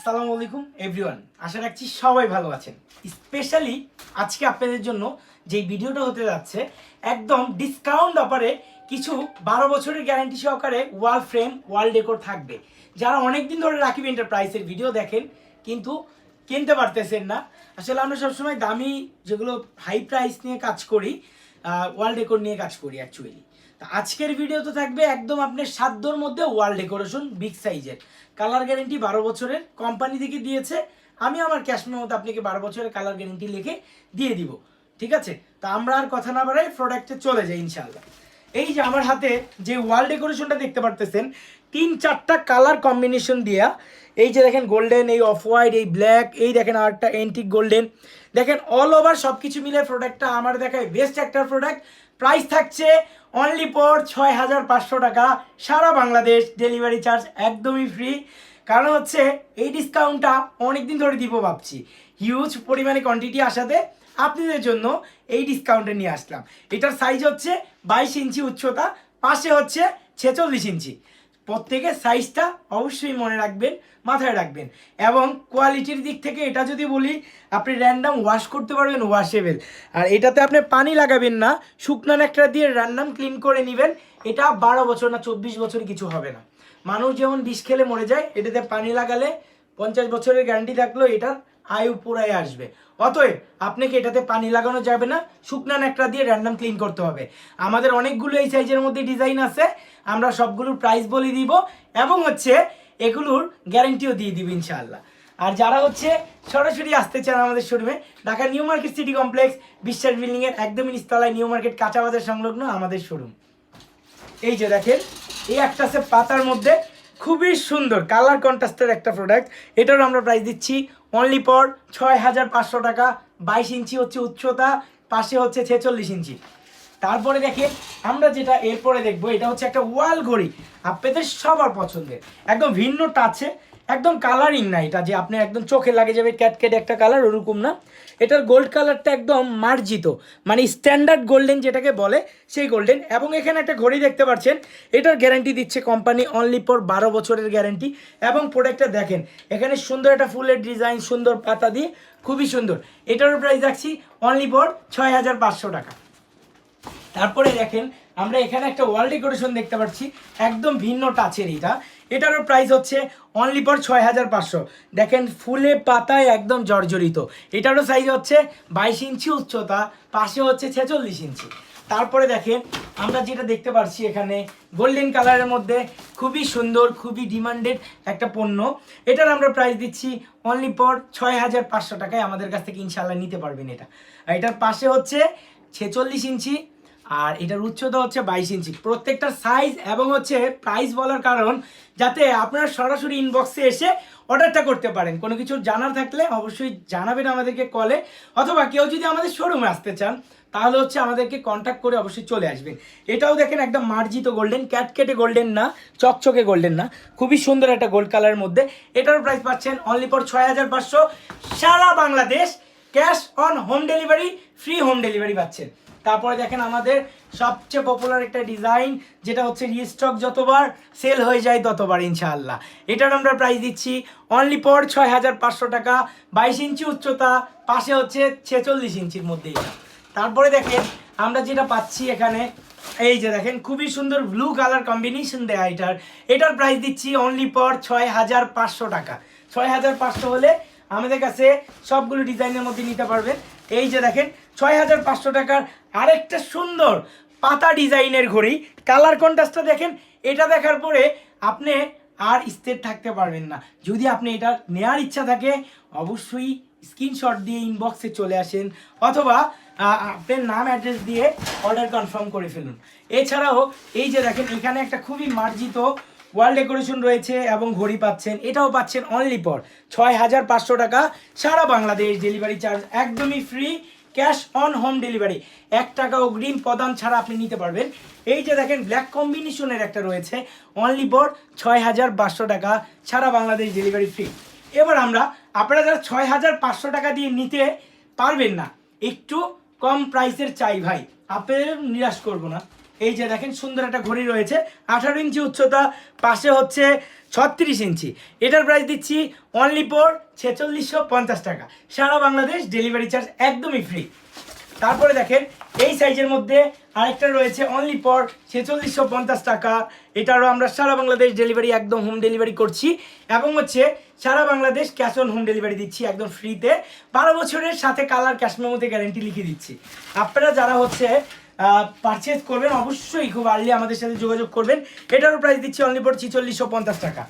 আসসালামু আলাইকুম এভরিওয়ান, আশা রাখছি সবাই ভালো আছেন। স্পেশালি আজকে আপনাদের জন্য যে ভিডিওটা হতে যাচ্ছে একদম ডিসকাউন্ট অফারে কিছু 12 বছরের গ্যারান্টি সহকারে ওয়াল ফ্রেম ওয়াল ডেকোর থাকবে। যারা অনেকদিন ধরে রাকিব এন্টারপ্রাইজের ভিডিও দেখেন কিন্তু কিনতে পারতেছেন না, আসলে আমরা সবসময় দামি যেগুলো হাই প্রাইস নিয়ে কাজ করি, ওয়াল ডেকোর নিয়ে কাজ করি অ্যাকচুয়ালি। তো আজকের ভিডিও তো থাকবে একদম আপনার সাধ্যর মধ্যে ওয়াল ডেকোরেশন বিগ সাইজের, কালার গ্যারেন্টি 12 বছরের কোম্পানি থেকে দিয়েছে। আমি আমার ক্যাশ মেমোতে আপনাকে 12 বছরের কালার গ্যারেন্টি লিখে দিয়ে দিব, ঠিক আছে? তো আমরা আর কথা না বাড়াই প্রোডাক্টে চলে যাই ইনশাআল্লাহ। এই যে আমার হাতে যে ওয়াল ডেকোরেশনটা দেখতে পারতেছেন 3-4টা কালার কম্বিনেশন দিয়া, এই যে দেখেন গোল্ডেন, এই অফ হোয়াইট, এই ব্ল্যাক, এই দেখেন আরেকটা এন্টিক গোল্ডেন, দেখেন অল ওভার সব কিছু মিলে প্রোডাক্টটা আমার দেখায় বেস্ট একটা প্রোডাক্ট। প্রাইস থাকছে অনলি ফর 6500 টাকা, সারা বাংলাদেশ ডেলিভারি চার্জ একদমই ফ্রি। কারণ হচ্ছে এই ডিসকাউন্টটা অনেকদিন ধরে দিব ভাবছি, হিউজ পরিমাণে কোয়ান্টিটি আসাতে আপনাদের জন্য এই ডিসকাউন্টে নিয়ে আসলাম। এটার সাইজ হচ্ছে 22 ইঞ্চি উচ্চতা, পাশে হচ্ছে 46 ইঞ্চি। প্রত্যেকের সাইজটা অবশ্যই মনে রাখবেন, মাথায় রাখবেন। এবং কোয়ালিটির দিক থেকে এটা যদি বলি, আপনি র্যান্ডাম ওয়াশ করতে পারবেন, ওয়াশেবেল। আর এটাতে আপনি পানি লাগাবেন না, শুকনো ন্যাকড়া দিয়ে র্যান্ডাম ক্লিন করে নেবেন। এটা 12 বছর না 24 বছর কিছু হবে না। মানুষ যেমন বিষ খেলে মরে যায়, এটাতে পানি লাগালে 50 বছরের গ্যারান্টি থাকলেও এটার আয়ু পুরাই আসবে। অতএব আপনাকে এটাতে পানি লাগানো যাবে না, শুকনো ন্যাকড়া দিয়ে র্যান্ডাম ক্লিন করতে হবে। আমাদের অনেকগুলো এই সাইজের মধ্যে ডিজাইন আছে, আমরা সবগুলোর প্রাইস বলে দিব এবং হচ্ছে এগুলোর গ্যারান্টিও দিয়ে দিব ইনশাআল্লাহ। আর যারা হচ্ছে সরাসরি আসতে চান আমাদের শোরুমে, Dhaka new market city complex বিশ্বাস বিল্ডিংয়ের একদম নিচতলায় নিউ মার্কেট কাঁচা বাজার সংলগ্ন আমাদের শোরুম। এই যে দেখেন, এই একটা আছে পাতার মধ্যে খুবই সুন্দর কালার কন্ট্রাস্টের একটা প্রোডাক্ট। এটারও আমরা প্রাইস দিচ্ছি অনলি ফর 6500 টাকা। 22 ইঞ্চি হচ্ছে উচ্চতা, পাশে হচ্ছে 46 ইঞ্চি। তারপরে দেখেন আমরা যেটা এরপরে দেখবো, এটা হচ্ছে একটা ওয়াল ঘড়ি, আপনাদের সবার পছন্দের, একদম ভিন্ন টাচে, একদম কালারিং না এটা যে আপনি একদম চোখে লাগে যাবে ক্যাটকেট একটা কালার, ওরকম না। এটার গোল্ড কালারটা একদম মার্জিত, মানে স্ট্যান্ডার্ড গোল্ডেন যেটাকে বলে সেই গোল্ডেন। এবং এখানে একটা ঘড়ি দেখতে পাচ্ছেন, এটার গ্যারান্টি দিচ্ছে কোম্পানি অনলি ফর 12 বছরের গ্যারান্টি। এবং প্রোডাক্টটা দেখেন, এখানে সুন্দর একটা ফুলের ডিজাইন, সুন্দর পাতা দিয়ে, খুবই সুন্দর। এটারও প্রাইস রাখছি অনলি ফর 6500 টাকা। তারপরে দেখেন আমরা এখানে একটা ওয়াল ডেকোরেশন দেখতে পাচ্ছি, একদম ভিন্ন টাচের। এটারও প্রাইস হচ্ছে অনলি ফর 6500। দেখেন ফুলে পাতায় একদম জর্জরিত। এটারও সাইজ হচ্ছে 22 ইঞ্চি উচ্চতা, পাশে হচ্ছে 46 ইঞ্চি। তারপরে দেখেন আমরা যেটা দেখতে পাচ্ছি এখানে গোল্ডেন কালারের মধ্যে খুবই সুন্দর, খুবই ডিমান্ডেড একটা পণ্য। এটার আমরা প্রাইস দিচ্ছি অনলি ফর 6500 টাকায়, আমাদের কাছ থেকে ইনশাল্লাহ নিতে পারবেন এটা। আর এটার পাশে হচ্ছে 46 ইঞ্চি আর এটার উচ্চতা হচ্ছে 22 ইঞ্চি। প্রত্যেকটার সাইজ এবং হচ্ছে প্রাইস বলার কারণ যাতে আপনারা সরাসরি ইনবক্সে এসে অর্ডারটা করতে পারেন। কোনো কিছু জানার থাকলে অবশ্যই জানাবেন আমাদেরকে কলে, অথবা কেউ যদি আমাদের শোরুমে আসতে চান তাহলে হচ্ছে আমাদেরকে কন্ট্যাক্ট করে অবশ্যই চলে আসবেন। এটাও দেখেন একদম মার্জিত গোল্ডেন, ক্যাটকেটে গোল্ডেন না, চকচকে গোল্ডেন না, খুবই সুন্দর একটা গোল্ড কালারের মধ্যে। এটার প্রাইস পাচ্ছেন অনলি ফর 6500, সারা Bangladesh cash on home delivery, free home delivery পাচ্ছেন। তারপরে দেখেন আমাদের সবচেয়ে পপুলার একটা ডিজাইন, যেটা হচ্ছে রিস্টক যতবার সেল হয়ে যায় ততবার ইনশাআল্লাহ। এটার আমরা প্রাইস দিচ্ছি অনলি ফর 6500 টাকা। 22 ইঞ্চি উচ্চতা, পাশে হচ্ছে 46 ইঞ্চির মধ্যে এটা। তারপরে দেখেন আমরা যেটা পাচ্ছি এখানে, এই যে দেখেন খুবই সুন্দর ব্লু কালার কম্বিনেশন দেয়া। এটার প্রাইস দিচ্ছি অনলি ফর 6500 টাকা। 6500 হলে আমাদের কাছে সবগুলো ডিজাইনের মধ্যে নিতে পারবেন। এই যে দেখেন 6500 টাকার আরেকটা সুন্দর পাতা ডিজাইনের ঘড়ি, কালার কন্ট্রাস্টটা দেখেন। এটা দেখার পরে আপনি আর স্থির থাকতে পারবেন না। যদি আপনি এটা নেওয়ার ইচ্ছা থাকে অবশ্যই স্ক্রিনশট দিয়ে ইনবক্সে চলে আসেন, অথবা আপনার নাম অ্যাড্রেস দিয়ে অর্ডার কনফার্ম করে ফেলুন। এছাড়াও এই যে দেখেন এখানে একটা খুবই মার্জিত ওয়াল ডেকোরেশন রয়েছে এবং ঘড়ি পাচ্ছেন, এটাও পাচ্ছেন অনলি ফর 6500 টাকা। সারা বাংলাদেশ ডেলিভারি চার্জ একদমই free, cash on home delivery, 1 টাকা অগ্রিম প্রদান ছাড়া আপনি নিতে পারবেন। এই যে দেখেন ব্ল্যাক কম্বিনেশনের একটা রয়েছে অনলি ফর 6500 টাকা, সারা বাংলাদেশ ডেলিভারি ফ্রি। এবার আমরা আপনারা যারা 6500 টাকা দিয়ে নিতে পারবেন না, একটু কম প্রাইসের চাই ভাই, আপনাদের নিরাশ করব না, এই যে দেখেন সুন্দর একটা ঘড়ি রয়েছে, 18 ইঞ্চি উচ্চতা, পাশে হচ্ছে 36 ইঞ্চি। এটার প্রাইস দিচ্ছি অনলি ফর 4650 টাকা। সারা বাংলাদেশ ডেলিভারি চার্জ একদমই ফ্রি। তারপরে দেখেন এই সাইজের মধ্যে আরেকটা রয়েছে অনলি ফর 4650 টাকা। এটারও আমরা সারা বাংলাদেশ ডেলিভারি একদম হোম ডেলিভারি করছি, এবং হচ্ছে সারা Bangladesh cash on home delivery দিচ্ছি একদম ফ্রিতে। 12 বছরের সাথে কালার ক্যাশ মেমোতে গ্যারেন্টি লিখে দিচ্ছি। আপনারা যারা হচ্ছে পারচেজ করবেন অবশ্যই খুব আর্লি আমাদের সাথে যোগাযোগ করবেন। এটারও প্রাইস দিচ্ছি অনলি ফর 4650 টাকা।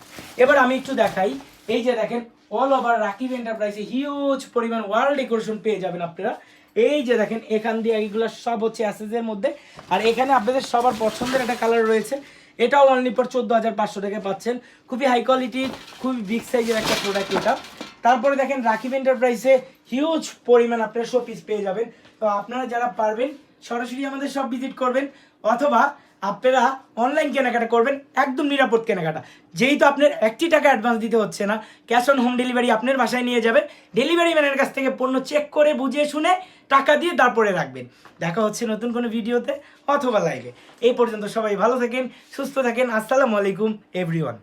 এবার আমি একটু দেখাই, এই যে দেখেন অল ওভার রাকিব এন্টারপ্রাইজে হিউজ পরিমাণ ওয়াল ডেকোরেশন পেয়ে যাবেন আপনারা। এই যে দেখেন এখান দিয়ে এইগুলো সব হচ্ছে অ্যাসেসের মধ্যে, আর এখানে আপনাদের সবার পছন্দের একটা কালার রয়েছে, এটাও অনলি ফর 14500 টাকায় পাচ্ছেন। খুবই হাই কোয়ালিটির, খুবই বিগ সাইজের একটা প্রোডাক্ট এটা। তারপরে দেখেন রাকিব এন্টারপ্রাইজে হিউজ পরিমাণ আপনারা শো পিস পেয়ে যাবেন। তো আপনারা যারা পারবেন সরাসরি আমাদের সব ভিজিট করবেন, অথবা আপনারা অনলাইন কেনাকাটা করবেন, একদম নিরাপদ কেনাকাটা। যেহেতু আপনার 1 টাকা অ্যাডভান্স দিতে হচ্ছে না, ক্যাশ অন হোম ডেলিভারি আপনার বাসায় নিয়ে যাবেন। ডেলিভারি ম্যানের কাছ থেকে পণ্য চেক করে বুঝিয়ে শুনে টাকা দিয়ে তারপরে রাখবেন। দেখা হচ্ছে নতুন কোনো ভিডিওতে অথবা লাইভে। এই পর্যন্ত সবাই ভালো থাকেন, সুস্থ থাকেন। আসসালামু আলাইকুম এভরিওয়ান।